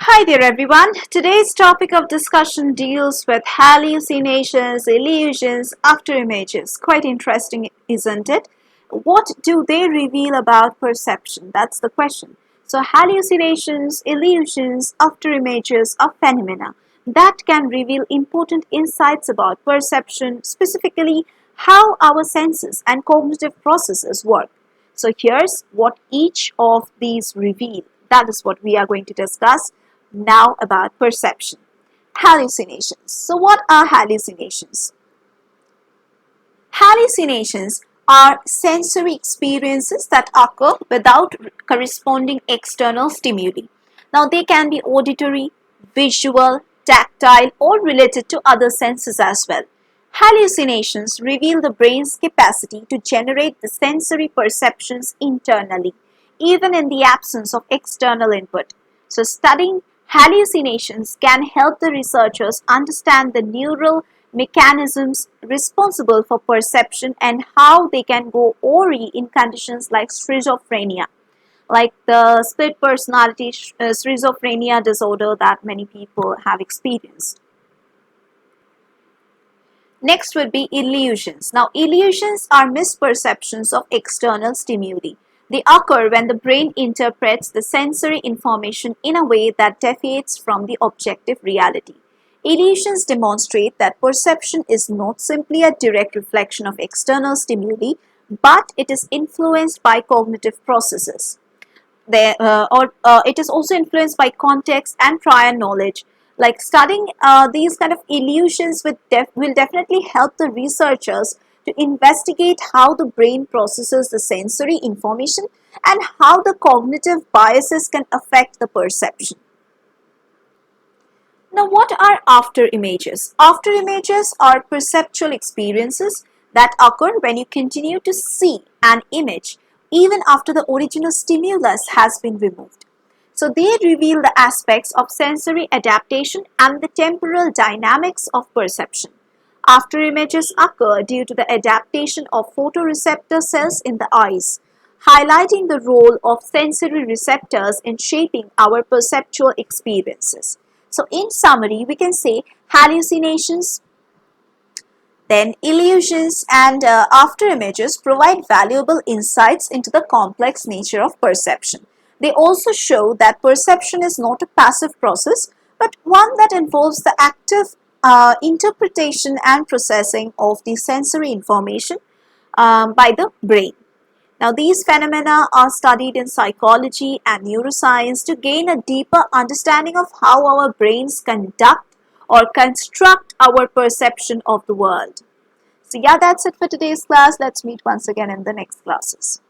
Hi there everyone. Today's topic of discussion deals with hallucinations, illusions, afterimages. Quite interesting, isn't it? What do they reveal about perception? That's the question. So hallucinations, illusions, afterimages are phenomena that can reveal important insights about perception, specifically how our senses and cognitive processes work. So here's what each of these reveal. That is what we are going to discuss now about perception. Hallucinations. So what are hallucinations? Hallucinations are sensory experiences that occur without corresponding external stimuli. Now they can be auditory, visual, tactile, or related to other senses as well. Hallucinations reveal the brain's capacity to generate the sensory perceptions internally, even in the absence of external input. So studying hallucinations can help the researchers understand the neural mechanisms responsible for perception and how they can go awry in conditions like schizophrenia, like the split personality schizophrenia disorder that many people have experienced. Next would be illusions. Now, illusions are misperceptions of external stimuli. They occur when the brain interprets the sensory information in a way that deviates from the objective reality. Illusions demonstrate that perception is not simply a direct reflection of external stimuli, but it is influenced by cognitive processes. It is also influenced by context and prior knowledge. Like studying these kind of illusions will definitely help the researchers to investigate how the brain processes the sensory information and how the cognitive biases can affect the perception. Now, what are after images? After images are perceptual experiences that occur when you continue to see an image even after the original stimulus has been removed. So they reveal the aspects of sensory adaptation and the temporal dynamics of perception. After images occur due to the adaptation of photoreceptor cells in the eyes, highlighting the role of sensory receptors in shaping our perceptual experiences. So in summary, we can say hallucinations, then illusions and after images provide valuable insights into the complex nature of perception. They also show that perception is not a passive process, but one that involves the active interpretation and processing of the sensory information by the brain. Now, these phenomena are studied in psychology and neuroscience to gain a deeper understanding of how our brains conduct or construct our perception of the world. So yeah, that's it for today's class. Let's meet once again in the next classes.